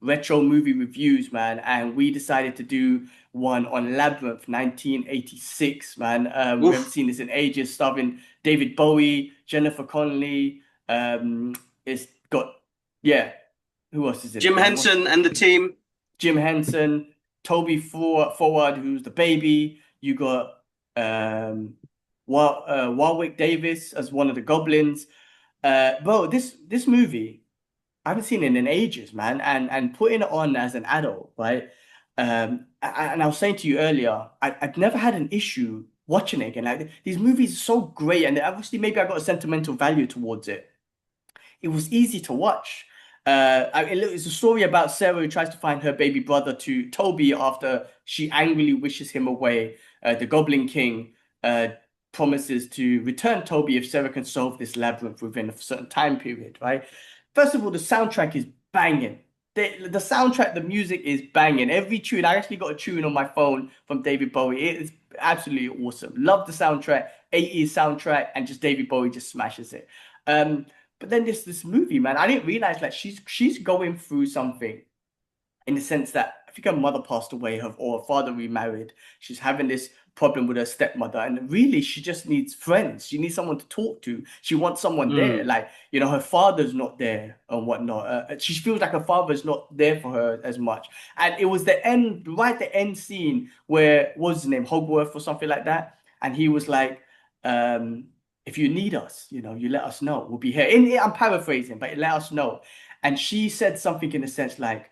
retro movie reviews, man, and we decided to do one on Labyrinth 1986, man. We haven't Oof. seen this in ages, starring David Bowie, Jennifer Connelly. It's got, yeah, who else is in it, Jim man? Henson and the team. Jim Henson, Forward, who's the baby. You got Warwick Davis as one of the goblins. Bro, this movie, I haven't seen it in ages, man. And putting it on as an adult, right? And I was saying to you earlier, I've never had an issue watching it again. Like these movies are so great, and obviously maybe I got a sentimental value towards it. It was easy to watch. It's a story about Sarah who tries to find her baby brother to Toby after she angrily wishes him away. The Goblin King uh, promises to return Toby if Sarah can solve this labyrinth within a certain time period, right? First of all, the soundtrack is banging. The soundtrack, the music is banging. Every tune, I actually got a tune on my phone from David Bowie. It is absolutely awesome. Love the soundtrack, 80s soundtrack, and just David Bowie just smashes it. Um, but then this movie, man, I didn't realize like she's going through something in the sense that I think her mother passed away, or her father remarried. She's having this problem with her stepmother, and really she just needs friends. She needs someone to talk to. She wants someone there. Mm. Like, her father's not there and whatnot. She feels like her father's not there for her as much. And it was the end, right the end scene where what was his name, Hogwarts or something like that, and he was like, if you need us, you let us know. We'll be here. I'm paraphrasing, but let us know. And she said something in a sense like,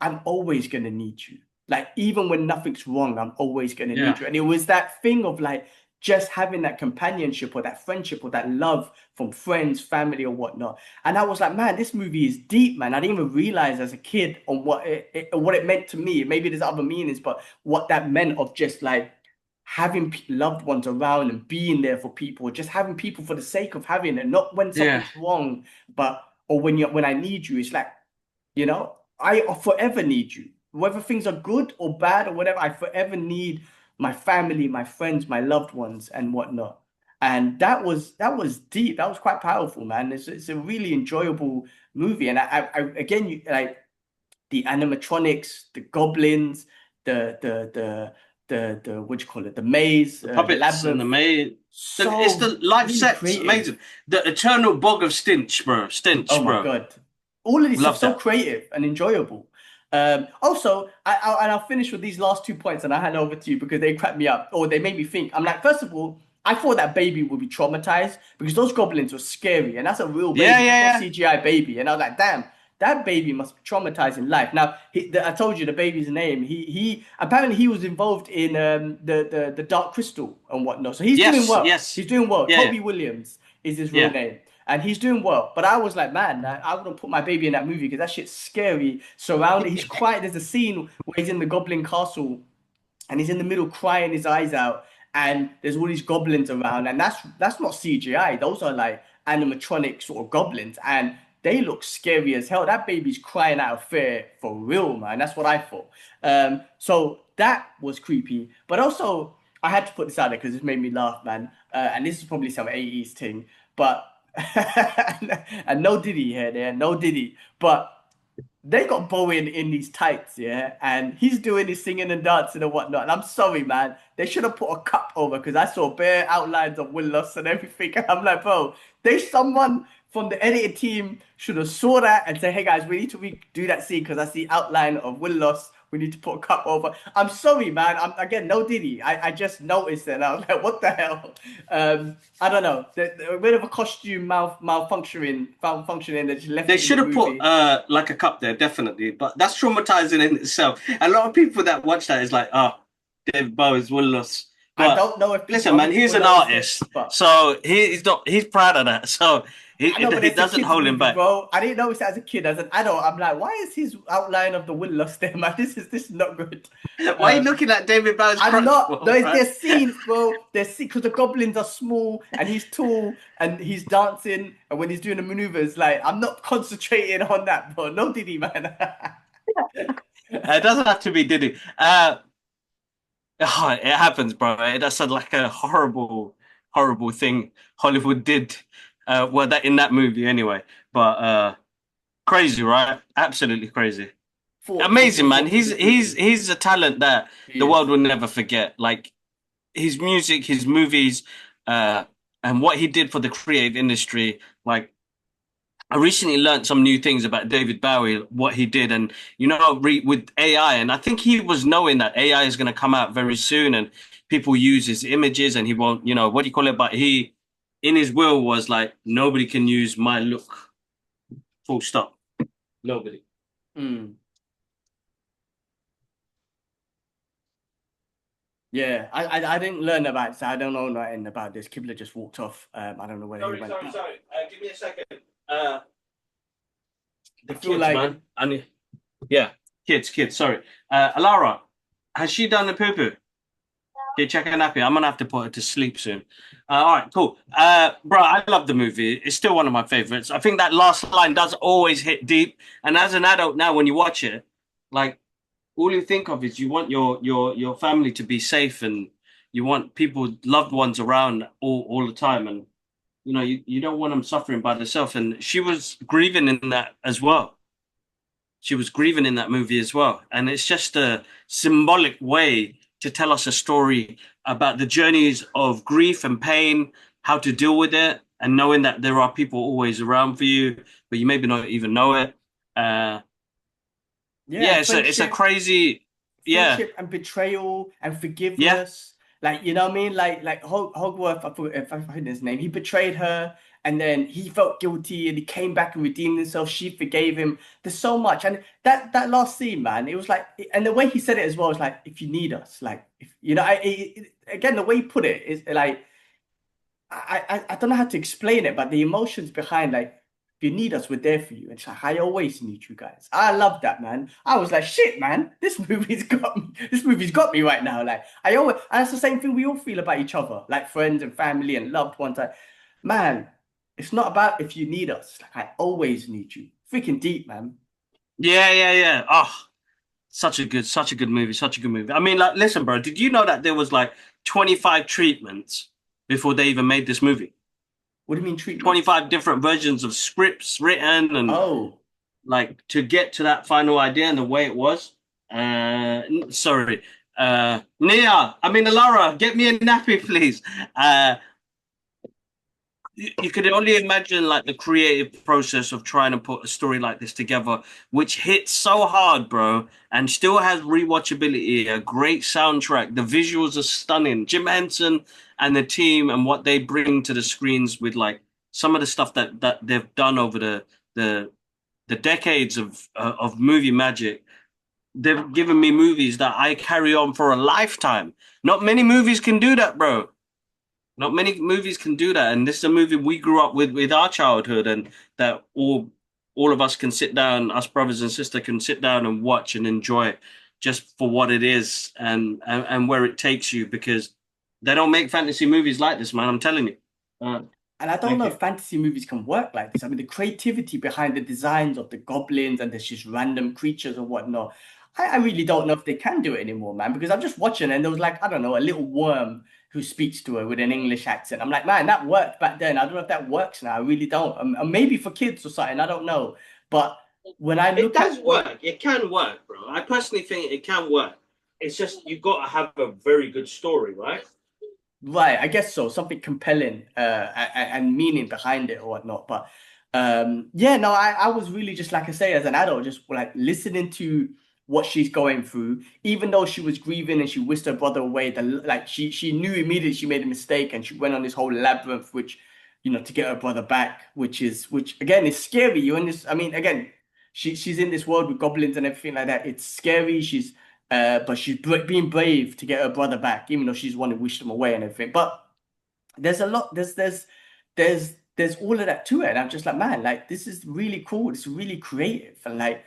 I'm always gonna need you. Like even when nothing's wrong, I'm always gonna need Yeah. you. And it was that thing of like just having that companionship or that friendship or that love from friends, family, or whatnot. And I was like, man, this movie is deep, man. I didn't even realize as a kid on what it meant to me. Maybe there's other meanings, but what that meant of just like having loved ones around and being there for people, just having people for the sake of having it, not when Yeah. something's wrong, but or when I need you. It's like I forever need you. Whether things are good or bad or whatever, I forever need my family, my friends, my loved ones, and whatnot. And that was deep. That was quite powerful, man. It's a really enjoyable movie. And I again, like the animatronics, the goblins, the what do you call it? The maze, The the puppets and the labyrinth. maid. It's So the live really sets. creative. Amazing. The eternal bog of stench, bro. Oh Stench, my bro. God. All of this stuff Love so that. creative and enjoyable. Also, and I'll finish with these last 2 points and I'll hand over to you because they cracked me up or they made me think. I'm like, first of all, I thought that baby would be traumatized because those goblins were scary and that's a real Yeah, baby. yeah, That's not yeah. CGI baby. And I was like, damn, that baby must be traumatized in life. Now, I told you the baby's name. He apparently he was involved in the Dark Crystal and whatnot. So he's doing Yes, well. yes. He's doing well. Yeah, Toby Williams is his real yeah. name and he's doing well. But I was like, man, I wouldn't put my baby in that movie because that shit's scary. Surrounded, he's quiet. There's a scene where he's in the Goblin Castle and he's in the middle crying his eyes out, and there's all these goblins around, and that's not CGI. Those are like animatronic sort of goblins, and they look scary as hell. That baby's crying out of fear for real, man. That's what I thought. So that was creepy, but also I had to put this out there because it made me laugh, man. And this is probably some 80s thing, but and no Diddy here, there, no Diddy, but they got Bowie in these tights, yeah, and he's doing his singing and dancing and whatnot. And I'm sorry, man, they should have put a cup over because I saw bare outlines of Willis and everything. And I'm like, bro, there's someone from the editing team should have saw that and say, hey guys, we need to redo that scene because I see outline of Willis. We need to put a cup over. I'm sorry, man. I'm again no Diddy. I just noticed it. And I was like, what the hell? I don't know. A bit of a costume malfunctioning that just left They it in the should have put movie. like a cup there, definitely. But that's traumatizing in itself. A lot of people that watch that is like, oh, David Bowie's one loss. I But don't know if listen, other man, he's people an noticed it, artist, but so he's not. He's proud of that, so I know, but it it's a doesn't kids' hold him movie, back. bro. I didn't notice it as a kid. As an adult, I'm like, why is his outline of the will lost there, man? This is not good. Why are you Um, looking at David Bowie's I'm crotch not. for, right? There's scenes, bro. There's scenes because the goblins are small and he's tall and he's dancing and when he's doing the maneuvers, like I'm not concentrating on that, bro. No Diddy, man. It doesn't have to be Diddy. Oh, it happens, bro. That's like a horrible, horrible thing Hollywood did. Well, that in that movie anyway. But crazy, right? Absolutely crazy. thought this Amazing, is man. what he He's was doing. he's he's a talent that He the world is. will never forget. Like his music, his movies, uh, and what he did for the creative industry. Like I recently learned some new things about David Bowie, what he did, and with AI, and I think he was knowing that AI is going to come out very soon, and people use his images, and he won't, what do you call it? But he, in his will, was like, nobody can use my look. Full stop. Nobody. Mm. Yeah, I didn't learn about this. I don't know nothing about this. Kibler just walked off. I don't know where he Sorry, went, sorry, but sorry. Give me a second. I The feel kids, like man. Yeah, kids. Sorry. Alara, has she done the poo poo? Yeah, check her nappy. I'm gonna have to put her to sleep soon. All right, cool. Bro, I love the movie. It's still one of my favorites. I think that last line does always hit deep. And as an adult now, when you watch it, like all you think of is you want your family to be safe and you want people, loved ones around all the time. And you don't want them suffering by themselves. And she was grieving in that as well. She was grieving in that movie as well. And it's just a symbolic way to tell us a story about the journeys of grief and pain, how to deal with it, and knowing that there are people always around for you, but you maybe not even know it. Uh, yeah, yeah, and it's a crazy, yeah, friendship and betrayal and yeah, forgiveness. Like, you know what I mean? Like Hogwarts, I forget if I forget his name. He betrayed her and then he felt guilty and he came back and redeemed himself. She forgave him. There's so much. And that last scene, man, it was like, and the way he said it as well is like, if you need us, like, if you know, again, the way he put it is like, I don't know how to explain it, but the emotions behind like if you need us, we're there for you. It's like I always need you guys. I love that, man. I was like, shit, man, this movie's got me. This movie's got me right now. Like I always, and it's the same thing we all feel about each other, like friends and family and loved ones. Like, man, it's not about if you need us. Like I always need you. Freaking deep, man. yeah. Oh, such a good movie, such a good movie. I mean, like, listen, bro, did you know that there was like 25 treatments before they even made this movie? What do you mean treatments? 25 different versions of scripts written and Oh, like to get to that final idea and the way it was. Sorry. Nia, I mean, Alara, get me a nappy, please. You could only imagine like the creative process of trying to put a story like this together, which hits so hard, bro, and still has rewatchability, a great soundtrack. The visuals are stunning. Jim Henson and the team and what they bring to the screens with like some of the stuff that they've done over the the decades of movie magic. They've given me movies that I carry on for a lifetime. Not many movies can do that, bro. Not many movies can do that, and this is a movie we grew up with our childhood, and that all of us can sit down, us brothers and sisters can sit down and watch and enjoy it just for what it is and where it takes you because they don't make fantasy movies like this, man. I'm telling you. Uh, and I don't thank know you. if fantasy movies can work like this. I mean, the creativity behind the designs of the goblins and there's just random creatures and whatnot. I really don't know if they can do it anymore, man, because I'm just watching and there was like, I don't know, a little worm who speaks to her with an English accent. I'm like, man, that worked back then. I don't know if that works now. I really don't. Maybe for kids or something. I don't know. But when I It look does at what, work. It can work, bro. I personally think it can work. It's just you got to have a very good story, right? right, I guess so. Something compelling and meaning behind it or whatnot. But yeah, no, I was really just like I say, as an adult, just like listening to what she's going through, even though she was grieving and she wished her brother away, like she knew immediately she made a mistake and she went on this whole labyrinth, which, to get her brother back, which again is scary. You in this, I mean, again, she's in this world with goblins and everything like that. It's scary. But she's being brave to get her brother back, even though she's the one who wished him away and everything. But there's a lot, there's all of that to it. And I'm just like, man, like this is really cool. It's really creative. And like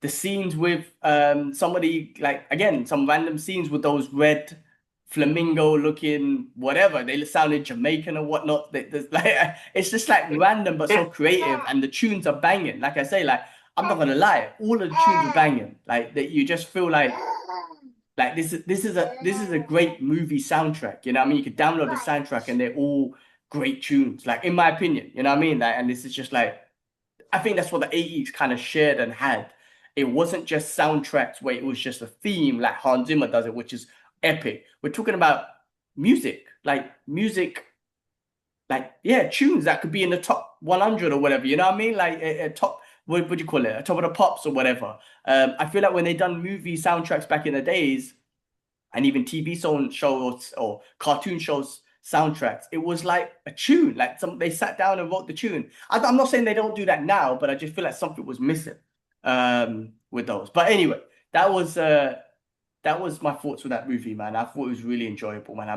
the scenes with somebody, like again, some random scenes with those red flamingo looking whatever. They sounded Jamaican or whatnot. There's like it's just like random but so creative. And the tunes are banging. Like I say, like I'm not gonna lie, all of the tunes are banging. Like that you just feel like this is a great movie soundtrack. You know what I mean? You could download the soundtrack and they're all great tunes. Like in my opinion, you know what I mean? Like, and this is just like I think that's what the 80s kind of shared and had. It wasn't just soundtracks where it was just a theme like Hans Zimmer does it, which is epic. We're talking about music, like yeah, tunes that could be in the top 100 or whatever. You know what I mean? Like a top, what do you call it? A top of the pops or whatever. I feel like when they done movie soundtracks back in the days, and even TV shows or cartoon shows soundtracks, it was like a tune. Like they sat down and wrote the tune. I'm not saying they don't do that now, but I just feel like something was missing with those. But anyway, that was my thoughts with that movie, man. I thought it was really enjoyable, man.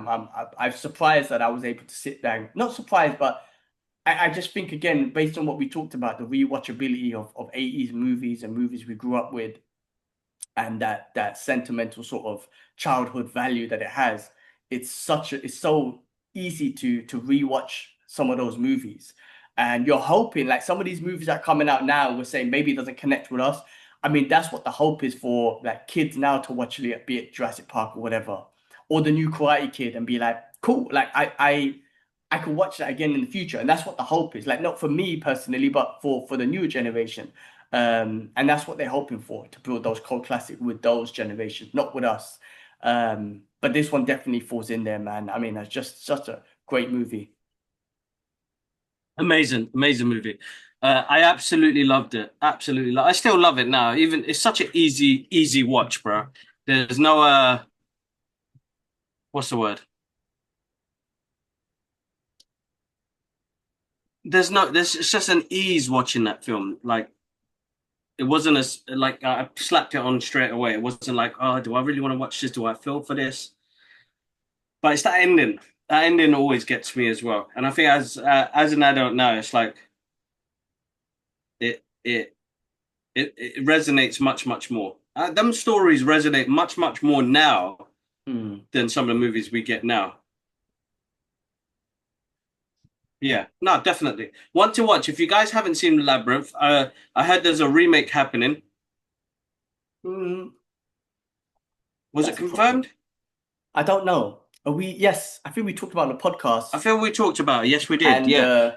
I'm surprised that I was able to sit down. Not surprised, but I just think again, based on what we talked about, the rewatchability of 80s movies and movies we grew up with, and that sentimental sort of childhood value that it has, it's so easy to rewatch some of those movies. And you're hoping like some of these movies that are coming out now, we're saying maybe it doesn't connect with us. I mean, that's what the hope is for like kids now to watch it, be it Jurassic Park or whatever, or the new Karate Kid, and be like, cool, like I could watch that again in the future. And that's what the hope is. Like not for me personally, but for the newer generation. And that's what they're hoping for, to build those cult classic with those generations, not with us. But this one definitely falls in there, man. I mean, it's just such a great movie. Amazing, amazing movie. I absolutely loved it. Absolutely, I still love it now. Even it's such an easy watch, bro. There's no what's the word? There's it's just an ease watching that film. Like it wasn't as like I slapped it on straight away. It wasn't like, oh, do I really want to watch this? Do I feel for this? But it's that ending. That ending always gets me as well. And I think as an adult now, it's like it it it resonates much more. Them stories resonate much more now Hmm. than some of the movies we get now. Yeah, no, definitely. One to watch. If you guys haven't seen Labyrinth, I heard there's a remake happening. Mm, Was it that's a problem. confirmed? I don't know. Are we? Yes, I think we talked about it on the podcast, I feel we talked about it. Yes, we did. and Yeah,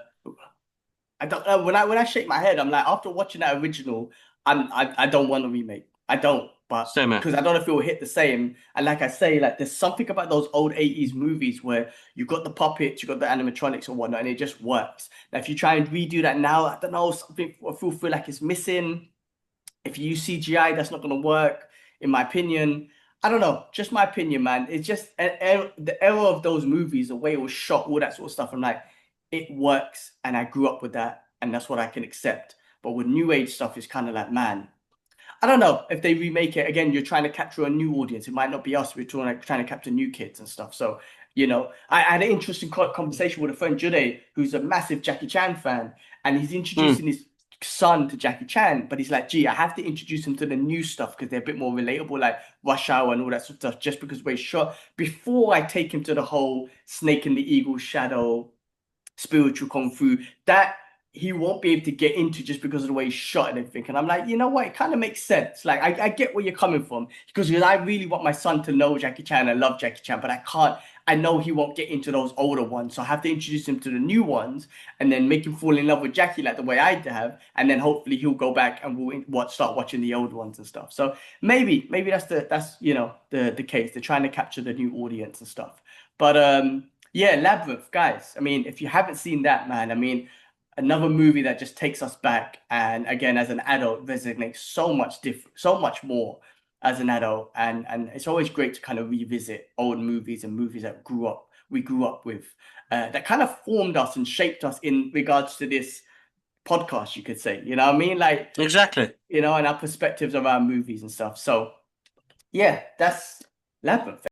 I don't know. When I shake my head, I'm like, after watching that original, I don't want a remake. I don't, but same here. because I don't know if it will hit the same. And like I say, like there's something about those old 80s movies where you got the puppets, you got the animatronics and whatnot, and it just works. Now, if you try and redo that now, I don't know, something I feel like it's missing. If you use CGI, that's not going to work, in my opinion. I don't know, just my opinion, man. It's just the era of those movies, the way it was shot, all that sort of stuff. I'm like, it works, and I grew up with that, and that's what I can accept. But with new age stuff, it's kind of like, man, I don't know if they remake it again. You're trying to capture a new audience. It might not be us. We're trying to capture new kids and stuff. So, I had an interesting conversation with a friend, Jude, who's a massive Jackie Chan fan, and he's Mm. introducing his son to Jackie Chan, but he's like, gee, I have to introduce him to the new stuff because they're a bit more relatable, like Rush Hour and all that sort of stuff, just because we're shot before I take him to the whole Snake and the Eagle shadow spiritual kung fu that he won't be able to get into just because of the way he's shot and everything. And I'm like, you know what? It kind of makes sense. Like, I get where you're coming from because I really want my son to know Jackie Chan. I love Jackie Chan, but I can't. I know he won't get into those older ones, so I have to introduce him to the new ones and then make him fall in love with Jackie like the way I have, and then hopefully he'll go back and we'll start watching the old ones and stuff. So maybe that's the case. They're trying to capture the new audience and stuff. But yeah, Labyrinth, guys. I mean, if you haven't seen that, man, I mean, another movie that just takes us back, and again, as an adult, resonates so much different, so much more as an adult, and it's always great to kind of revisit old movies and movies that we grew up with, that kind of formed us and shaped us in regards to this podcast, you could say. You know what I mean? Like, Exactly. and our perspectives around movies and stuff. So, yeah, that's Labyrinth.